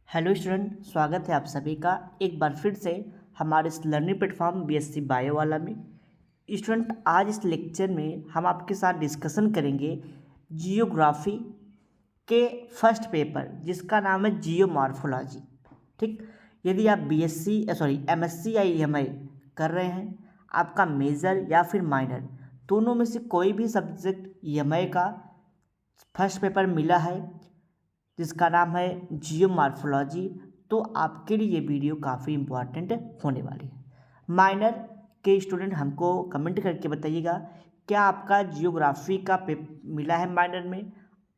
Hello student, स्वागत है आप सभी का एक बार फिर से हमारे इस लर्निंग प्लेटफॉर्म बीएससी बायो वाला में। स्टूडेंट, आज इस लेक्चर में हम आपके साथ डिस्कशन करेंगे जियोग्राफी के फर्स्ट पेपर जिसका नाम है जियो मॉर्फोलॉजी। ठीक, यदि आप बीएससी एमएससी या ईएमआई कर रहे हैं, आपका मेजर या फिर माइनर दोनों में से कोई भी सब्जेक्ट ईएमआई का फर्स्ट पेपर मिला है जिसका नाम है जियो मॉर्फोलॉजी, तो आपके लिए ये वीडियो काफ़ी इम्पोर्टेंट होने वाली है। माइनर के स्टूडेंट हमको कमेंट करके बताइएगा क्या आपका जियोग्राफी का मिला है माइनर में।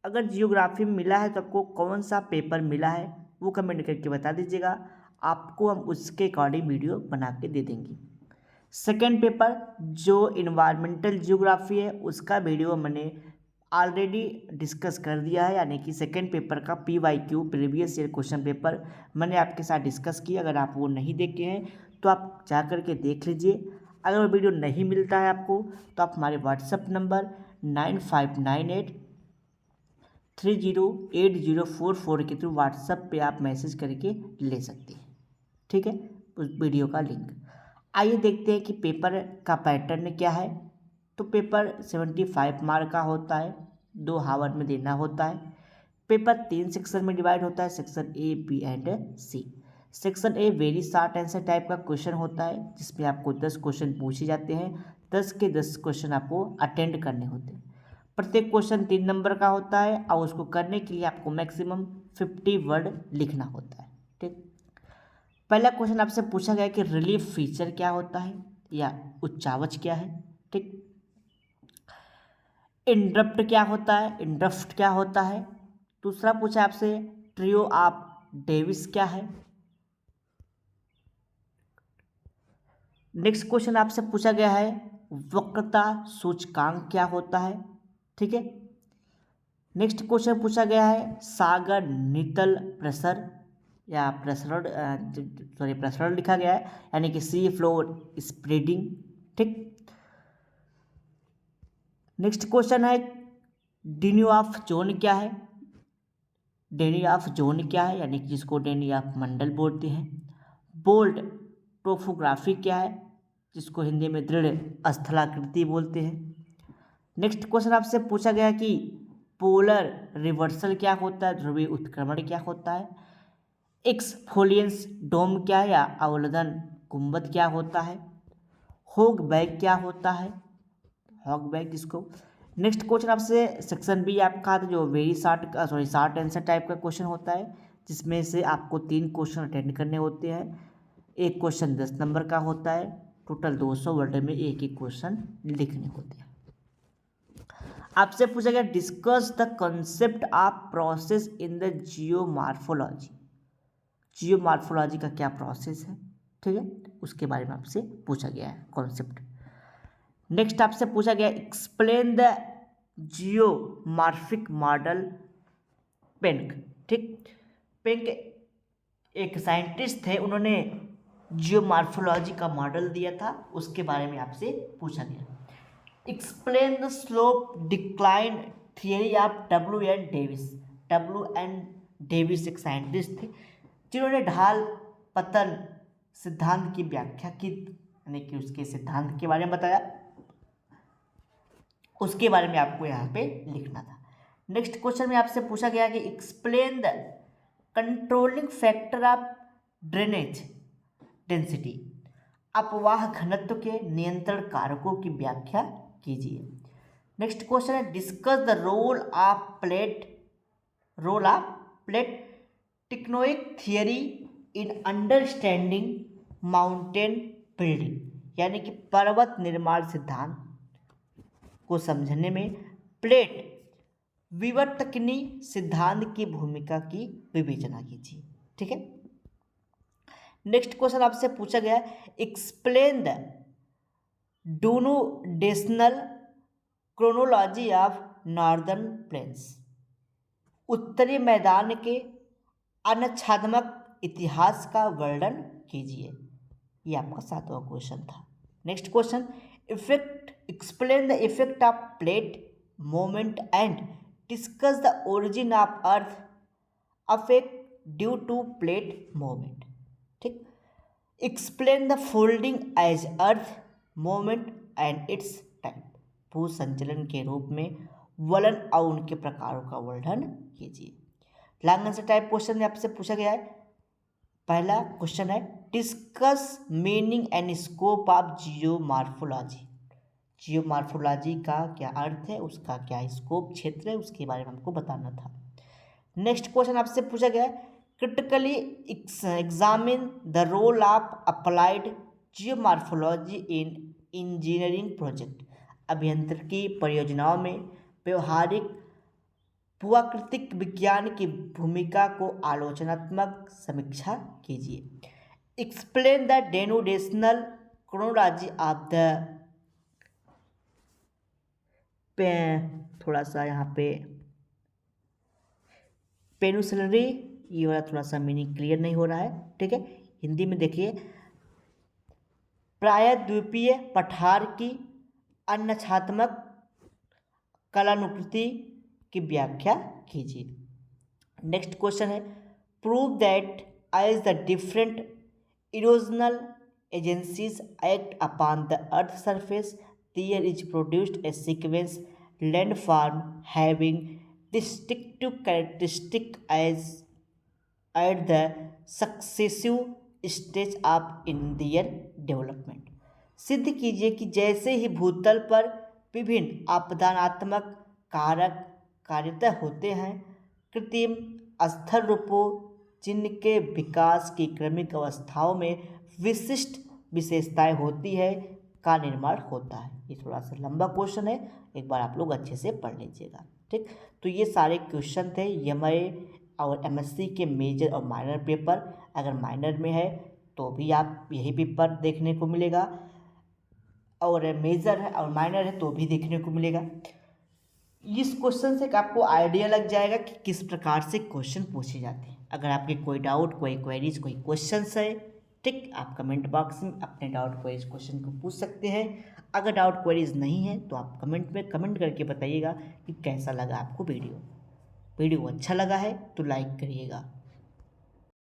अगर जियोग्राफी में मिला है तो आपको कौन सा पेपर मिला है वो कमेंट करके बता दीजिएगा, आपको हम उसके अकॉर्डिंग वीडियो बना के दे देंगे। सेकेंड पेपर जो इन्वायरमेंटल जियोग्राफी है उसका वीडियो मैंने ऑलरेडी डिस्कस कर दिया है, यानी कि सेकेंड पेपर का PYQ previous year question paper मैंने आपके साथ डिस्कस किया। अगर आप वो नहीं देखे हैं तो आप जा कर के देख लीजिए। अगर वो वीडियो नहीं मिलता है आपको तो आप हमारे व्हाट्सएप नंबर 9598308044 के थ्रू व्हाट्सएप पे आप मैसेज करके ले सकते हैं। ठीक है, उस वीडियो का लिंक। आइए देखते हैं कि पेपर का पैटर्न क्या है। तो पेपर 75 मार्क का होता है, 2 हावर में देना होता है। पेपर 3 सेक्शन में डिवाइड होता है, section A, B and C. Section A very short answer type का क्वेश्चन होता है जिसमें आपको 10 क्वेश्चन पूछे जाते हैं, 10 के 10 क्वेश्चन आपको अटेंड करने होते हैं। प्रत्येक क्वेश्चन 3 नंबर का होता है और उसको करने के लिए आपको मैक्सिमम 50 वर्ड लिखना होता है। ठीक, पहला क्वेश्चन आपसे पूछा गया कि रिलीफ फीचर क्या होता है या उच्चावच क्या है। ठीक, इंटरप्ट क्या होता है, इंटरप्ट क्या होता है। दूसरा पूछा आपसे ट्रियो ऑफ डेविस क्या है। नेक्स्ट क्वेश्चन आपसे पूछा गया है वक्रता सूचकांक क्या होता है। ठीक है, नेक्स्ट क्वेश्चन पूछा गया है सागर नितल प्रेशर या प्रेशर लिखा गया है, यानी कि सी फ्लोर स्प्रेडिंग। ठीक, नेक्स्ट क्वेश्चन है डेनी ऑफ जोन क्या है। डेनी ऑफ जोन क्या है, यानी कि जिसको डेनी ऑफ मंडल बोलते हैं। बोल्ट टोपोग्राफी क्या है, जिसको हिंदी में दृढ़ स्थलाकृति बोलते हैं। नेक्स्ट क्वेश्चन आपसे पूछा गया कि पोलर रिवर्सल क्या होता है, ध्रुवीय उत्क्रमण क्या होता है। एक्सफोलियंस डोम क्या है या अवलदन गुंबद क्या होता है। होग बैग क्या होता है, हॉग बैग जिसको। नेक्स्ट क्वेश्चन आपसे सेक्शन बी आपका था जो वेरी शॉर्ट आंसर टाइप का क्वेश्चन होता है जिसमें से आपको 3 क्वेश्चन अटेंड करने होते हैं। एक क्वेश्चन 10 नंबर का होता है, टोटल 200 वर्ड में एक एक क्वेश्चन लिखने होते हैं। आपसे पूछा गया discuss the concept of process in the geomorphology. Geomorphology का क्या प्रोसेस है, ठीक है, उसके बारे में आपसे पूछा गया है कॉन्सेप्ट। नेक्स्ट आपसे पूछा गया explain the geomorphic model Penck. ठीक, पेंक एक साइंटिस्ट थे, उन्होंने जियोमॉर्फोलॉजी का मॉडल दिया था, उसके बारे में आपसे पूछा गया। Explain the slope decline theory of W N Davis एक साइंटिस्ट थे जिन्होंने ढाल पतन सिद्धांत की व्याख्या की, यानी कि उसके सिद्धांत के बारे में बताया, उसके बारे में आपको यहाँ पे लिखना था। नेक्स्ट क्वेश्चन में आपसे पूछा गया कि explain the controlling factor of drainage density, अपवाह घनत्व के नियंत्रण कारकों की व्याख्या कीजिए। नेक्स्ट क्वेश्चन है discuss the role of plate tectonic theory in understanding mountain building, यानी कि पर्वत निर्माण सिद्धांत को समझने में प्लेट विवर्तकनी सिद्धांत की भूमिका की विवेचना कीजिए। ठीक है, नेक्स्ट क्वेश्चन आपसे पूछा गया explain the denudational chronology of northern plains, उत्तरी मैदान के अनुच्छादमक इतिहास का वर्णन कीजिए। ये आपका 7वां क्वेश्चन था। Next question effect explain the effect of plate moment and discuss the origin of earth affect due to plate movement. ठीक, explain the folding as earth movement and its type. भू संचलन के रूप में वलन और उनके प्रकारों का वर्णन कीजिए। लॉन्ग आंसर टाइप क्वेश्चन में आपसे पूछा गया है। पहला क्वेश्चन है discuss meaning and scope of geomorphology. Geomorphology का क्या अर्थ है, उसका क्या स्कोप क्षेत्र है, उसके बारे में हमको बताना था। नेक्स्ट क्वेश्चन आपसे पूछा गया है critically examine the role of applied geomorphology in engineering project. अभियांत्रिकी परियोजनाओं में व्यवहारिक भूआकृतिक विज्ञान की भूमिका को आलोचनात्मक समीक्षा कीजिए। Explain the denudational chronology of the, थोड़ा सा यहाँ पे पेनिसुलरी, ये वाला थोड़ा सा मीनिंग क्लियर नहीं हो रहा है। ठीक है, हिंदी में देखिए, प्रायद्वीपीय पठार की अन्यछात्मक कलानुकृति की व्याख्या कीजिए। नेक्स्ट क्वेश्चन है prove that as the different erosional agencies act upon the earth surface there is produced a sequence landform having distinctive characteristic as at the successive stage of in their development। सिद्ध कीजिए कि जैसे ही भूतल पर विभिन्न आपदानात्मक कारक कार्यतः होते हैं, कृत्रिम अस्थिर रूपों जिनके विकास की क्रमिक अवस्थाओं में विशिष्ट विशेषताएं होती है का निर्माण होता है। ये थोड़ा सा लंबा क्वेश्चन है, एक बार आप लोग अच्छे से पढ़ लीजिएगा। ठीक, तो ये सारे क्वेश्चन थे एमए और एमएससी के मेजर और माइनर पेपर। अगर माइनर में है तो भी आप यही पेपर देखने को मिलेगा, और मेजर है और माइनर है तो भी देखने को मिलेगा। इस क्वेश्चन से आपको आइडिया लग जाएगा कि किस प्रकार से क्वेश्चन पूछे जाते हैं। अगर आपके कोई डाउट, कोई क्वेरीज, कोई क्वेश्चन है, ठीक, आप कमेंट बॉक्स में अपने डाउट क्वेरीज क्वेश्चन को पूछ सकते हैं। अगर डाउट क्वेरीज नहीं है तो आप कमेंट में कमेंट करके बताइएगा कि कैसा लगा आपको वीडियो अच्छा लगा है तो लाइक करिएगा।